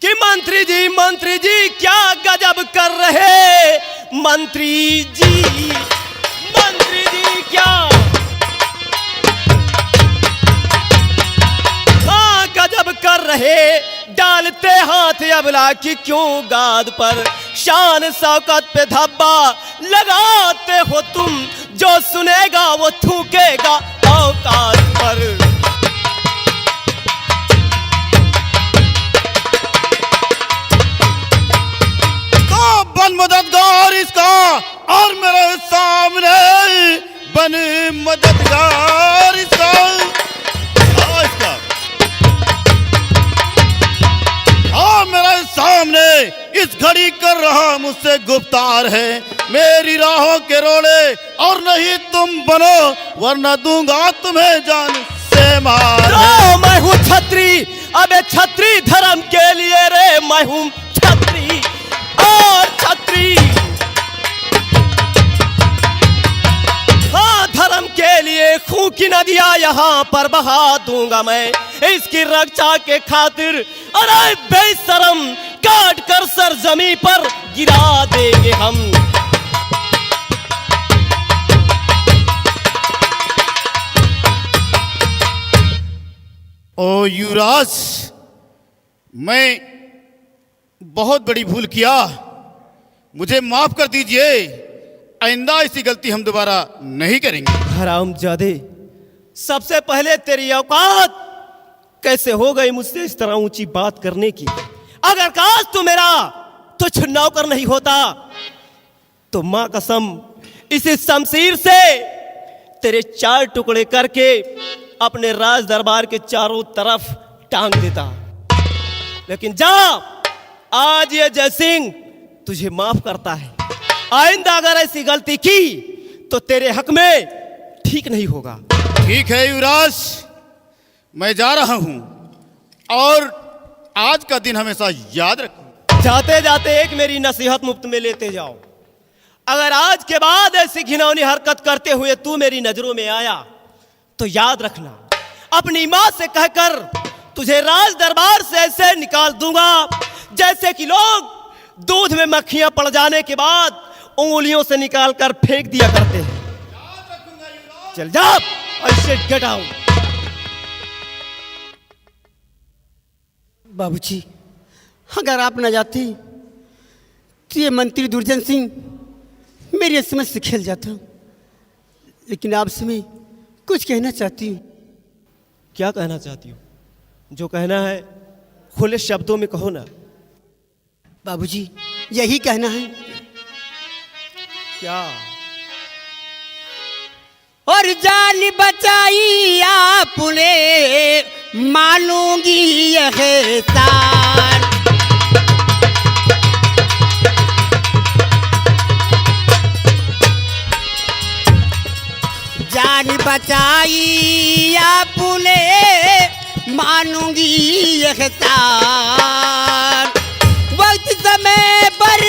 कि मंत्री जी क्या गजब कर रहे मंत्री जी क्या हाँ गजब कर रहे, डालते हाथ अबला की क्यों गाद पर, शान शौकत पे धब्बा लगाते हो तुम, जो सुनेगा वो थूकेगा औकात पर। तो बन मददगार इसका और मेरे सामने बन मददगार इसका। मेरे सामने इस घड़ी कर रहा मुझसे गुफ्तार है, मेरी राहों के रोड़े और नहीं तुम बनो, वरना दूंगा तुम्हें जान से मार। मैं हूँ छत्री, अबे छत्री धर्म के लिए रे, मैं हूँ छत्री और छत्री हाँ धर्म के लिए खून की नदियां यहाँ पर बहा दूंगा मैं, इसकी रक्षा के खातिर अरे बेशरम काट कर सर जमीन पर गिरा देंगे हम। ओ युवराज, मैं बहुत बड़ी भूल किया, मुझे माफ कर दीजिए, आइंदा ऐसी गलती हम दोबारा नहीं करेंगे। हरामजादे, सबसे पहले तेरी औकात कैसे हो गई मुझसे इस तरह ऊंची बात करने की? अगर काश तू मेरा तुझ नौकर नहीं होता तो मां कसम इसी शमशीर से तेरे 4 टुकड़े करके अपने राज दरबार के चारों तरफ टांग देता। लेकिन जा, आज ये जयसिंह तुझे माफ करता है, आइंदा अगर ऐसी गलती की तो तेरे हक में ठीक नहीं होगा। ठीक है युवराज, मैं जा रहा हूं और आज का दिन हमेशा याद रखूं। जाते जाते एक मेरी नसीहत मुफ्त में लेते जाओ, अगर आज के बाद ऐसी घिनौनी हरकत करते हुए तू मेरी नजरों में आया तो याद रखना, अपनी मां से कहकर तुझे राज दरबार से ऐसे निकाल दूंगा जैसे कि लोग दूध में मक्खियां पड़ जाने के बाद उंगलियों से निकाल कर फेंक दिया करते हैं। चल जा, ऐसे गेट आउट। बाबूजी, अगर आप न जाते तो ये मंत्री दुर्जन सिंह मेरी समझ से खेल जाता, लेकिन आपसे मैं कुछ कहना चाहती हूँ। क्या कहना चाहती हो? जो कहना है खुले शब्दों में कहो ना। बाबूजी, यही कहना है। क्या? और जान बचाई आपने मानूंगी यह एहसान, जान बचाई आपने मानूंगी यह एहसान, वक्त समय पर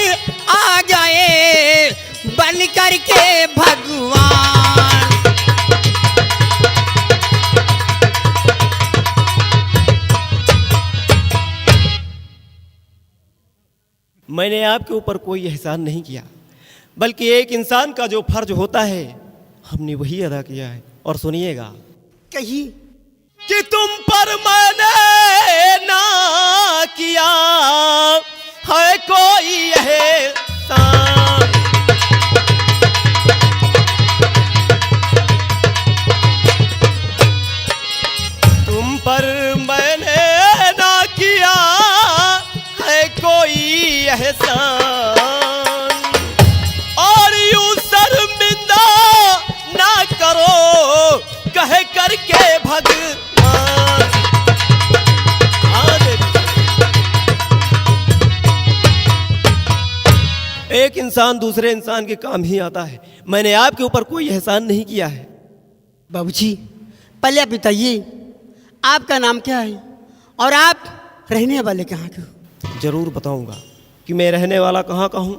आ गए बन करके भगवान। मैंने आपके ऊपर कोई एहसान नहीं किया, बल्कि एक इंसान का जो फर्ज होता है हमने वही अदा किया है। और सुनिएगा, कही कि तुम पर मैंने ना किया है कोई एहसान, तुम पर मैंने ना किया है कोई एहसान, और यूं शर्मिंदा ना करो कह करके भगवान। एक इंसान दूसरे इंसान के काम ही आता है, मैंने आपके ऊपर कोई एहसान नहीं किया है। बाबूजी, पहले आप बताइए आपका नाम क्या है और आप रहने वाले कहाँ के हो? जरूर बताऊंगा कि मैं रहने वाला कहाँ का हूँ,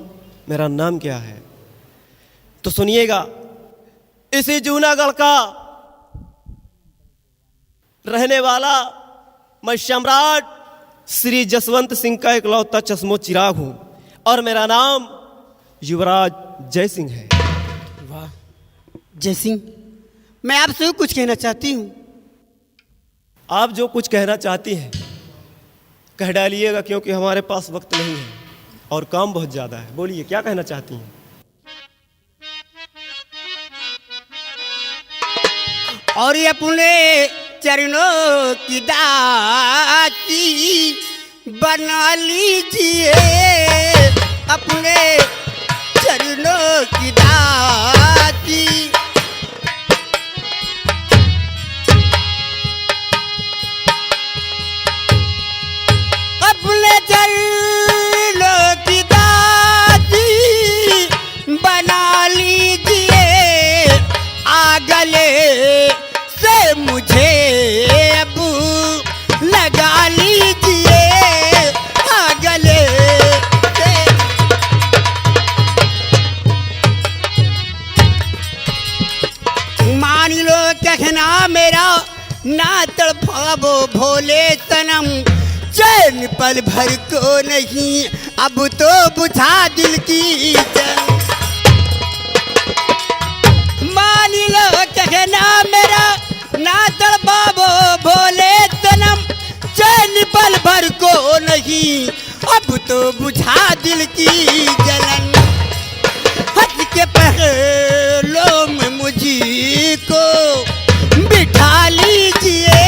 मेरा नाम क्या है। तो सुनिएगा, इसी जूनागढ़ का रहने वाला मैं सम्राट श्री जसवंत सिंह का इकलौता चश्मो चिराग हूँ और मेरा नाम युवराज जय सिंह है। वाह जय सिंह, मैं आपसे कुछ कहना चाहती हूँ। आप जो कुछ कहना चाहती हैं कह डालिएगा, क्योंकि हमारे पास वक्त नहीं है और काम बहुत ज़्यादा है। बोलिए क्या कहना चाहती हैं। और ये अपने चरणों की दाती बना लीजिए, अपने चरणों की दाती। अपने चरणों की दाती बना लीजिए, आगले से मुझे अब लगा लीजिए, आगले से। मान लो कहना मेरा ना तड़पावो भोले सनम, चैन पल भर को नहीं अब तो बुझा दिल की जंग। मान लो कहना मेरा ना तड़पावो भोले सनम, चैन पल भर को नहीं अब तो बुझा दिल की जलन। हंस के पहलों में मुझी को बिठा लीजिए,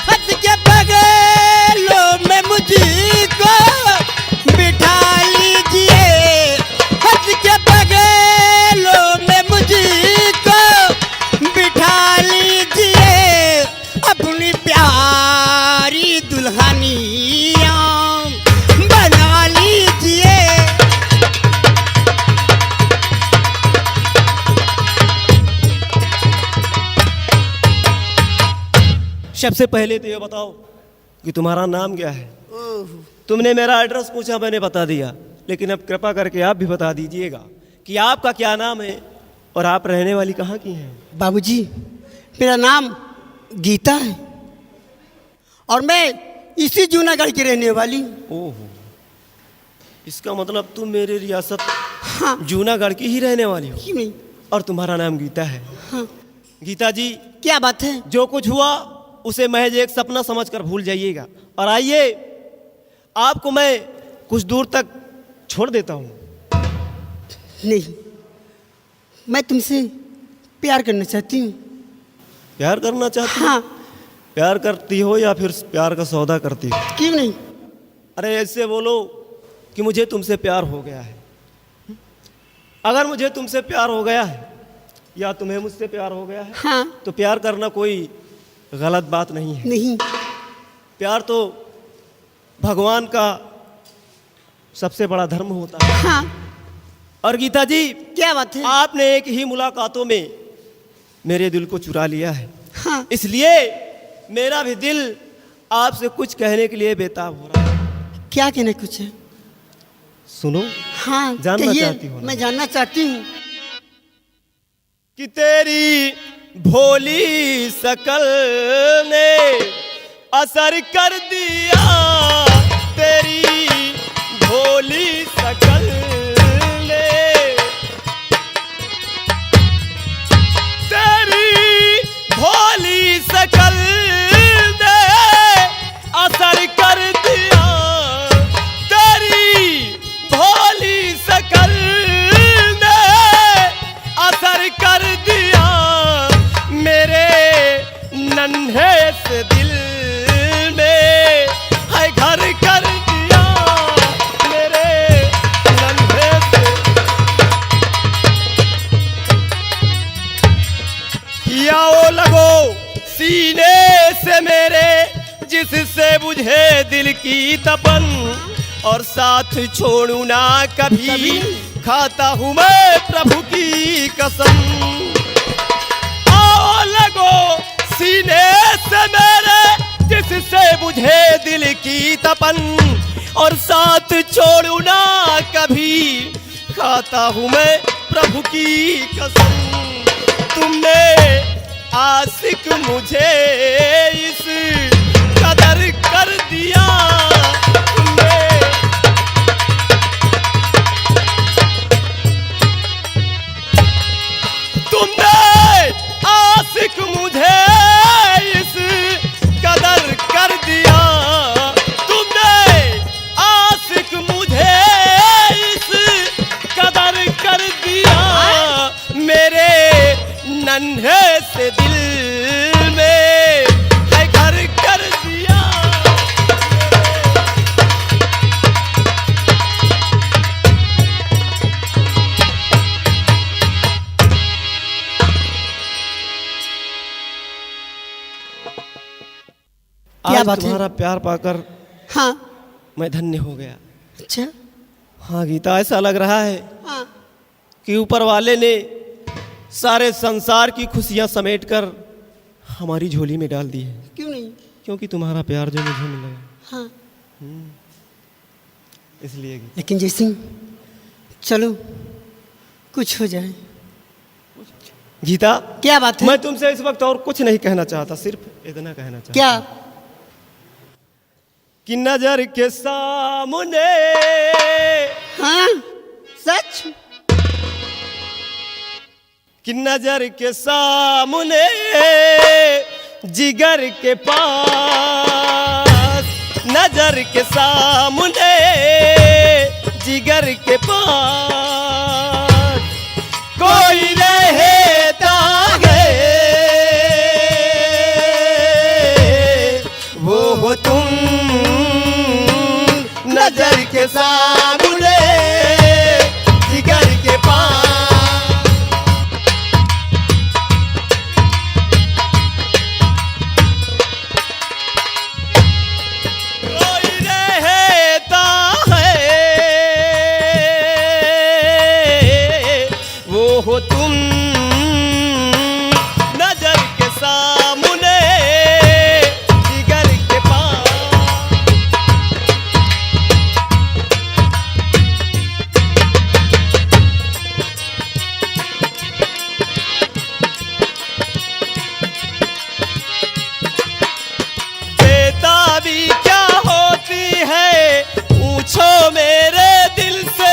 हंस के पहलों में मुझी को बिठा लीजिए, हंस के पहलों में मुझी को बिठा लीजिए, अपनी प्यारी दुल्हनिया बना लीजिए। सबसे पहले तो ये बताओ कि तुम्हारा नाम क्या है। तुमने मेरा एड्रेस पूछा, मैंने बता दिया, लेकिन अब कृपा करके आप भी बता दीजिएगा कि आपका क्या नाम है और आप रहने वाली कहाँ की हैं। बाबूजी मेरा नाम गीता है और मैं इसी जूनागढ़ की रहने वाली हूँ। ओहो, इसका मतलब तुम मेरे रियासत हाँ जूनागढ़ की ही रहने वाली हो क्यों नहीं। और तुम्हारा नाम गीता है। हाँ गीता जी, क्या बात है। जो कुछ हुआ उसे महज एक सपना समझकर भूल जाइएगा और आइए आपको मैं कुछ दूर तक छोड़ देता हूँ। नहीं, मैं तुमसे प्यार करना चाहती हूँ। प्यार करना चाहती हो? हाँ प्यार करती हो या फिर प्यार का सौदा करती हो? क्यों नहीं। अरे ऐसे बोलो कि मुझे तुमसे प्यार हो गया है। अगर मुझे तुमसे प्यार हो गया है या तुम्हें मुझसे प्यार हो गया है हाँ तो प्यार करना कोई गलत बात नहीं है। नहीं। प्यार तो भगवान का सबसे बड़ा धर्म होता है। हाँ और गीता जी, क्या बात है। आपने एक ही मुलाकातों में मेरे दिल को चुरा लिया है। हाँ इसलिए मेरा भी दिल आपसे कुछ कहने के लिए बेताब हो रहा है। क्या कहना कुछ है। सुनो, हाँ जानना कहिए, चाहती हो ना? मैं जानना चाहती हूँ। कि तेरी भोली शकल ने असर कर दिया, तेरी भोली शकल ने, तेरी भोली शकल ने असर कर दिया, तेरी भोली शकल ने असर कर दिया, मेरे नन्हे से दिल में है घर कर दिया, मेरे नन्हे से। आओ लगो सीने से मेरे, जिससे बुझे दिल की तपन, और साथ छोड़ू ना कभी, खाता हूँ मैं प्रभु की कसम। आओ लगो सीने से मेरे, जिससे बुझे दिल की तपन, और साथ छोड़ू ना कभी, खाता हूँ मैं प्रभु की कसम। तुमने आशिक मुझे इस कदर कर दिया तुमने। तुमने आशिक मुझे इस कदर कर दिया। तुमने आशिक मुझे इस कदर कर दिया। मेरे नन्हे से दिल में है घर कर दिया। क्या आज बात है? तुम्हारा प्यार पाकर हाँ। मैं धन्य हो गया। अच्छा। हाँ गीता, ऐसा लग रहा है हाँ। कि ऊपर वाले ने सारे संसार की खुशियां समेटकर हमारी झोली में डाल दी है, क्यों नहीं? क्योंकि तुम्हारा प्यार जो मुझे मिला हाँ। इसलिए। लेकिन जयसिंह, चलो कुछ हो जाए। गीता, क्या बात है? मैं तुमसे इस वक्त और कुछ नहीं कहना चाहता, सिर्फ इतना कहना चाहता क्या? कि नजर के सामने। हाँ, सच? कि नजर के सामने जिगर के पास, नजर के सामने जिगर के पास कोई रहता है, वो हो तुम नजर के सामने जिगर के पास। हो तुम नजर के सामने जिगर के पास। बेताबी क्या होती है पूछो मेरे दिल से।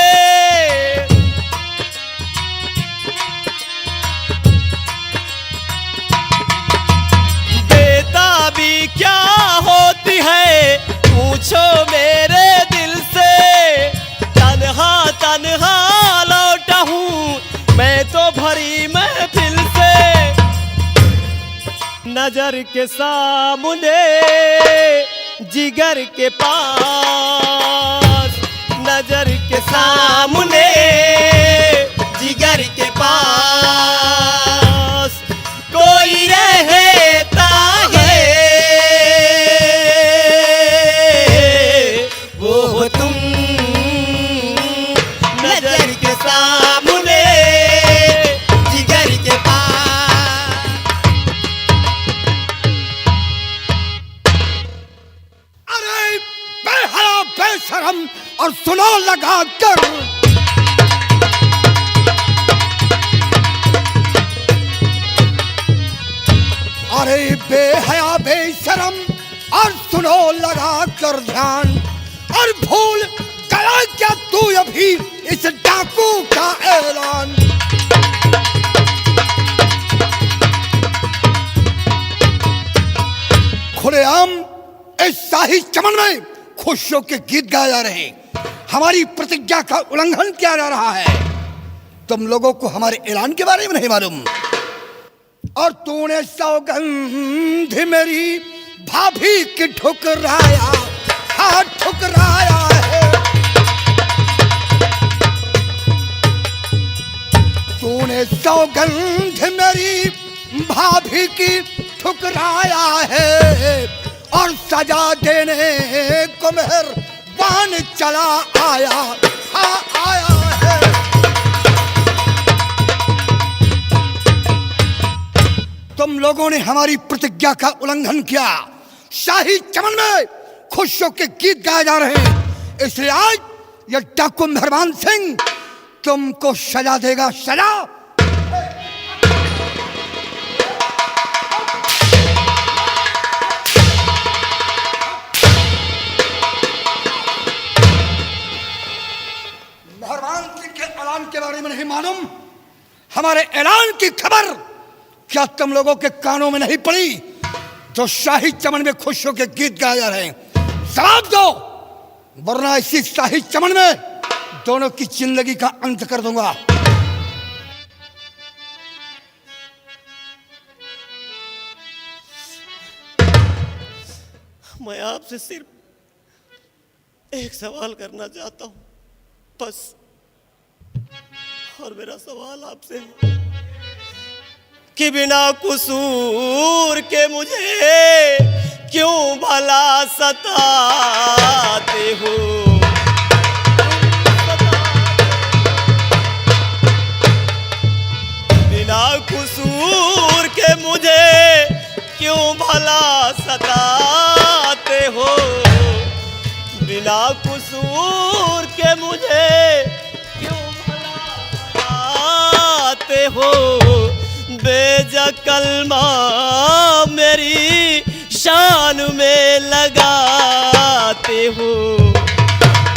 क्या होती है पूछो मेरे दिल से। तन्हा तन्हा लौटा हूँ मैं तो भरी महफिल से। नजर के सामने जिगर के पास, नजर के सामने जिगर के पास कोई रहता है, तुम नजर के सामने जिगर के पास। अरे बेहया बेशरम और सुनो लगा कर, अरे बेहया बेशरम और सुनो लगा कर ध्यान, और भूल गया क्या तू अभी इस डाकू का ऐलान। खुलेआम इस शाही चमन में खुशियों के गीत गाए जा रहे हैं। हमारी प्रतिज्ञा का उल्लंघन किया जा रहा है। तुम लोगों को हमारे ऐलान के बारे में नहीं मालूम, और तूने सौगंध मेरी भाभी की ठुकराया, हाँ ठुकराया है। तूने सौगंध मेरी भाभी की ठुकराया है, और सजा देने को मेहरबान चला आया, हाँ आया है। तुम लोगों ने हमारी प्रतिज्ञा का उल्लंघन किया। शाही चमन में खुशियों के गीत गाए जा रहे हैं, इसलिए आज यह डाकू मेहरबान सिंह तुमको सजा देगा। सजा ऐलान के बारे में नहीं मालूम? हमारे ऐलान की खबर क्या तुम लोगों के कानों में नहीं पड़ी? जो शाही चमन में खुश होकर गीत गाए जा रहे हैं, जवाब दो, वरना इसी शाही चमन में दोनों की जिंदगी का अंत कर दूंगा। मैं आपसे सिर्फ एक सवाल करना चाहता हूं, बस। और मेरा सवाल आपसे है कि बिना कसूर के मुझे क्यों भला सताते हो? बिना कसूर के मुझे क्यों भला सताते हो? बिना कसूर के मुझे क्यों भला सताते हो? बेजा कलमा मेरी शान में लगाते हो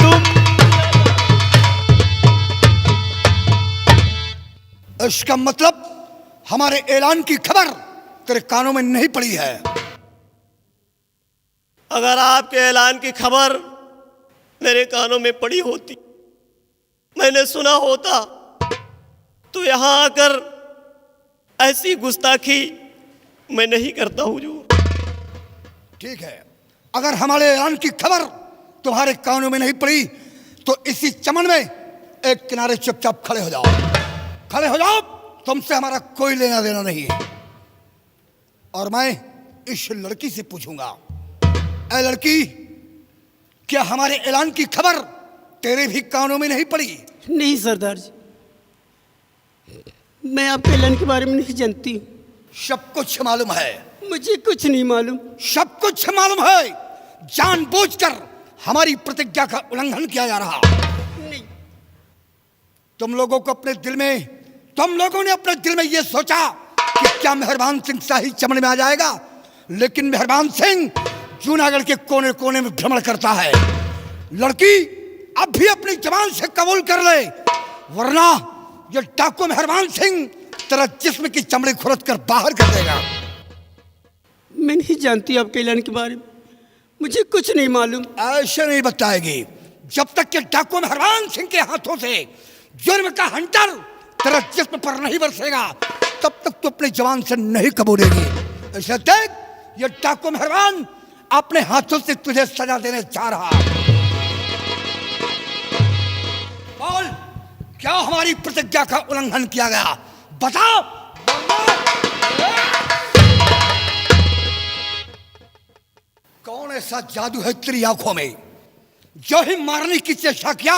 तुम। इसका मतलब हमारे ऐलान की खबर तेरे कानों में नहीं पड़ी है। अगर आपके ऐलान की खबर मेरे कानों में पड़ी होती, मैंने सुना होता, तो यहां आकर ऐसी गुस्ताखी मैं नहीं करता हुजूर। ठीक है, अगर हमारे ऐलान की खबर तुम्हारे कानों में नहीं पड़ी तो इसी चमन में एक किनारे चुपचाप खड़े हो जाओ। खड़े हो जाओ, तुमसे हमारा कोई लेना देना नहीं है। और मैं इस लड़की से पूछूंगा, ऐ लड़की, क्या हमारे ऐलान की खबर तेरे भी कानों में नहीं पड़ी? नहीं सरदार जी, मैं आपके ऐलान के बारे में नहीं जानती। सब कुछ मालूम है। मुझे कुछ नहीं मालूम। सब कुछ मालूम है। जानबूझकर हमारी प्रतिज्ञा का उल्लंघन किया जा रहा। नहीं। तुम लोगों ने अपने दिल में यह सोचा कि क्या मेहरबान सिंह शाही चमन में आ जाएगा, लेकिन मेहरबान सिंह जूनागढ़ के कोने कोने में भ्रमण करता है। लड़की, अब भी अपनी जबान से कबूल कर ले, वरना ये डाकू मेहरबान सिंह तेरा जिस्म की चमड़ी खुरद कर बाहर कर देगा। मैं नहीं जानती आपके ऐलान के बारे में, मुझे कुछ नहीं मालूम। ऐसे नहीं बताएगी। जब तक कि डाकू मेहरबान सिंह के हाथों से जुर्म का हंटर तेरा जिस्म पर नहीं बरसेगा, तब तक तू अपनी जबान से नहीं कबूलेगी। ऐसे देख, ये डाकू मेहरबान अपने हाथों से तुझे सजा देने जा रहा। बोल, क्या हमारी प्रतिज्ञा का उल्लंघन किया गया? बता। कौन ऐसा जादू है तेरी आंखों में? जो ही मारने की चेष्टा किया,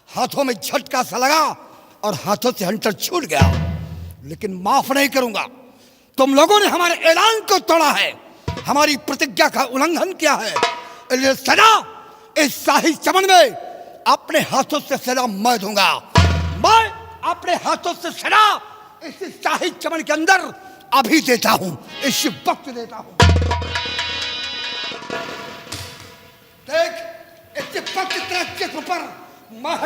हाथों में झटका सा लगा और हाथों से हंटर छूट गया। लेकिन माफ नहीं करूंगा। तुम लोगों ने हमारे ऐलान को तोड़ा है, हमारी प्रतिज्ञा का उल्लंघन किया है। इसलिए सजा इस शाही चमन में अपने हाथों से सजा मैं दूंगा। मैं अपने हाथों से सजा इस शाही चमन के अंदर अभी देता हूं, इस वक्त देता हूं। देख, इस वक्त तेरे जिस्म पर मैं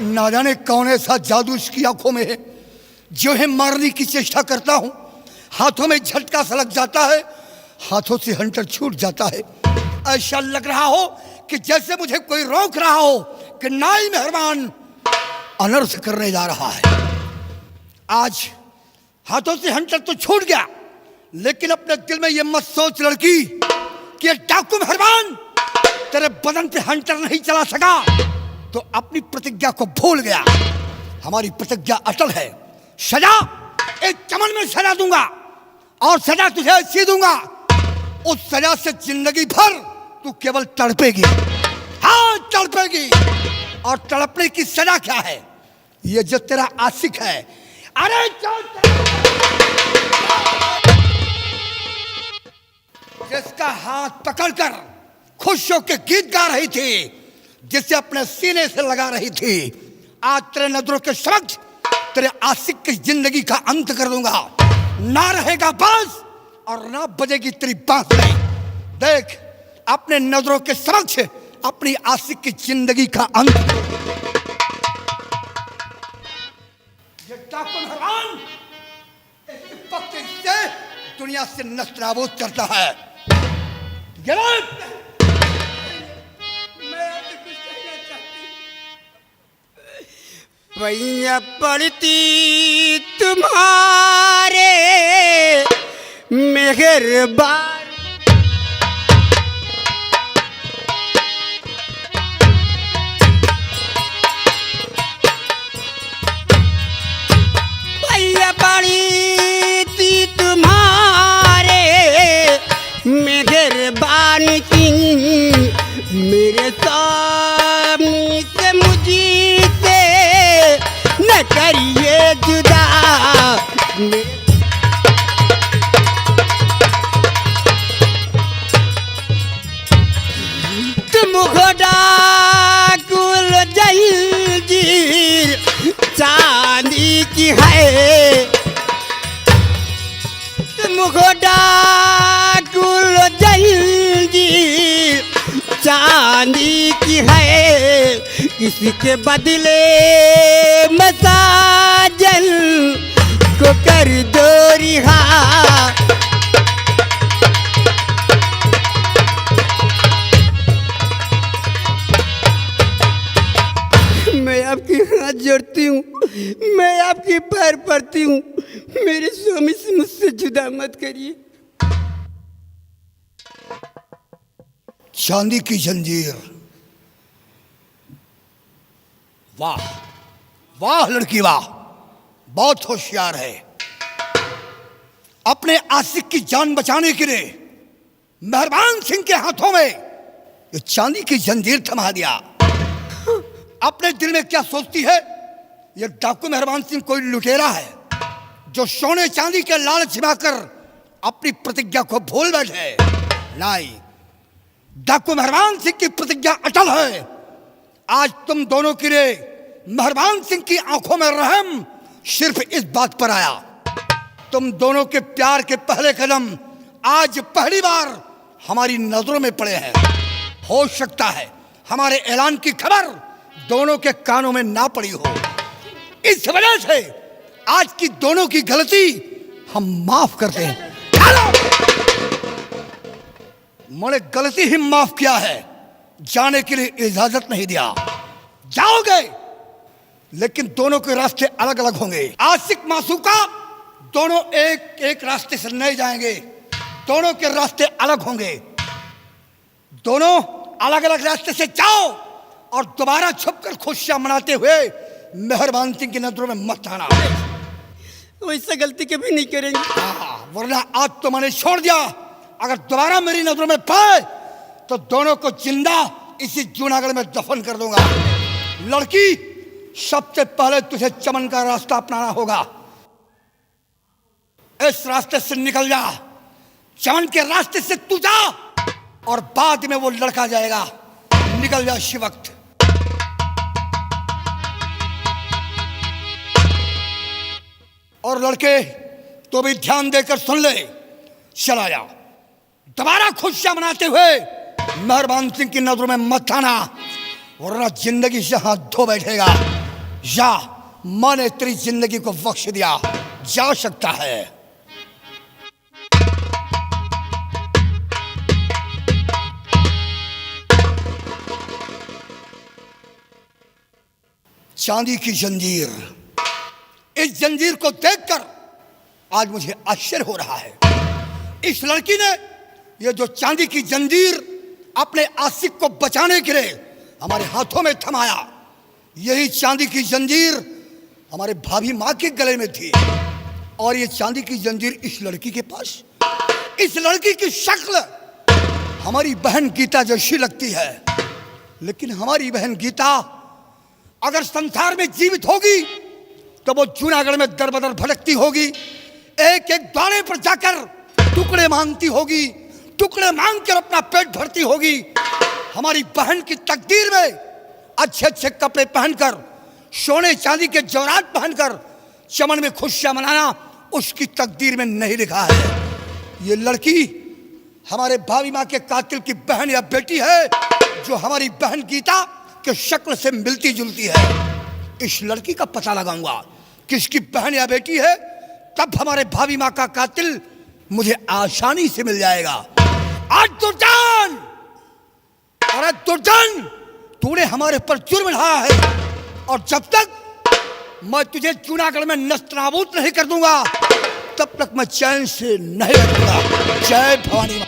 ना जाने कौन ऐसा जादू इसकी आंखों में है, जो है मारने की चेष्टा करता हूं, हाथों में झटका सा लग जाता है, हाथों से हंटर छूट जाता है। ऐसा लग रहा हो कि जैसे मुझे कोई रोक रहा हो कि नाई मेहरबान अनर्थ करने जा रहा है। आज हाथों से हंटर तो छूट गया, लेकिन अपने दिल में यह मत सोच लड़की कि डाकू मेहरबान तेरे बदन पे हंटर नहीं चला सका तो अपनी प्रतिज्ञा को भूल गया। हमारी प्रतिज्ञा अटल है। सजा एक चमन में सजा दूंगा, और सजा तुझे ऐसी दूंगा, उस सजा से जिंदगी भर तू केवल तड़पेगी। हाँ, तड़पेगी। और तड़पने की सजा क्या है? ये जो तेरा आशिक है, अरे जिसका हाथ पकड़कर खुश होकर गीत गा रही थी, जिसे अपने सीने से लगा रही थी, आज तेरे नजरों के समक्ष तेरे आशिक की जिंदगी का अंत कर दूंगा। ना रहेगा बांस और ना बजेगी तेरी बांसुरी। देख अपने नजरों के समक्ष अपनी आशिक की जिंदगी का अंत। ये डाकू मेहरबान इस वक्त से दुनिया से नस्तानाबूद करता है। पैया पड़ती तुम्हारे मेहरबान, पैया पड़ती तुम्हारे मेहरबान की, मेरे सामने से मुझे से न करिए जुदा। तुम घोड़ा कुल जंजीर चांदी की है, तुम घोड़ा कुल जंजीर चांदी की है, इसके बदले मसाजन को कर दो रिहा। मैं आपके हाथ जोड़ती हूँ, मैं आपके पैर पड़ती हूँ, मेरे स्वामी से मुझसे जुदा मत करिए। चांदी की जंजीर, वाह वाह लड़की वाह, बहुत होशियार है। अपने आशिक की जान बचाने के लिए मेहरबान सिंह के हाथों में ये चांदी की जंजीर थमा दिया। अपने दिल में क्या सोचती है ये डाकू मेहरबान सिंह? कोई लुटेरा है जो सोने चांदी के लालच छिपाकर अपनी प्रतिज्ञा को भूल बैठे। नहीं, डाकू मेहरबान सिंह की प्रतिज्ञा अटल है। आज तुम दोनों के लिए मेहरबान सिंह की आंखों में रहम सिर्फ इस बात पर आया, तुम दोनों के प्यार के पहले कदम आज पहली बार हमारी नजरों में पड़े हैं। हो सकता है हमारे ऐलान की खबर दोनों के कानों में ना पड़ी हो, इस वजह से आज की दोनों की गलती हम माफ करते हैं। मैंने गलती ही माफ किया है, जाने के लिए इजाजत नहीं दिया। जाओगे लेकिन दोनों के रास्ते अलग अलग होंगे। आशिक मासूका दोनों एक एक रास्ते से नहीं जाएंगे, दोनों के रास्ते अलग होंगे। दोनों अलग अलग रास्ते से जाओ और दोबारा छुपकर खुशियां मनाते हुए मेहरबान सिंह की नजरों में मत आना। वैसा गलती कभी नहीं करेंगे। वरना आज तो मैंने छोड़ दिया, अगर दोबारा मेरी नजरों में पाए तो दोनों को जिंदा इसी जूनागढ़ में दफन कर दूंगा। लड़की, सबसे पहले तुझे चमन का रास्ता अपनाना होगा। इस रास्ते से निकल जा, चमन के रास्ते से तू जा और बाद में वो लड़का जाएगा। निकल जा इसी वक्त। और लड़के तो भी ध्यान देकर सुन ले, चला जाओ, दोबारा खुशियां मनाते हुए मेहरबान सिंह की नजरों में मत आना, वरना जिंदगी से हाथ धो बैठेगा। जा, मैंने तेरी जिंदगी को बख्श दिया, जा सकता है। चांदी की जंजीर, इस जंजीर को देखकर आज मुझे आश्चर्य हो रहा है। इस लड़की ने ये जो चांदी की जंजीर अपने आशिक को बचाने के लिए हमारे हाथों में थमाया, यही चांदी की जंजीर हमारे भाभी माँ के गले में थी। और ये चांदी की जंजीर इस लड़की के पास, इस लड़की की शक्ल हमारी बहन गीता जैसी लगती है। लेकिन हमारी बहन गीता अगर संसार में जीवित होगी तो वो जूनागढ़ में दर बदर भटकती होगी, एक एक द्वारे पर जाकर टुकड़े मांगती होगी, टुकड़े मांग कर अपना पेट भरती होगी। हमारी बहन की तकदीर में अच्छे अच्छे कपड़े पहनकर, सोने चांदी के जौरात पहनकर चमन में खुशियां मनाना उसकी तकदीर में नहीं लिखा है। ये लड़की हमारे भाभी माँ के कातिल की बहन या बेटी है, जो हमारी बहन गीता के शक्ल से मिलती जुलती है। इस लड़की का पता लगाऊंगा किसकी बहन या बेटी है, तब हमारे भाभी माँ का कातिल मुझे आसानी से मिल जाएगा। आज दुर्जन, अरे दुर्जन, तूने हमारे पर जुर्म ढाया है और जब तक मैं तुझे जूनागढ़ में नस्तनाबूद नहीं कर दूंगा तब तक मैं चैन से नहीं रखूंगा। जय भवानी माँ।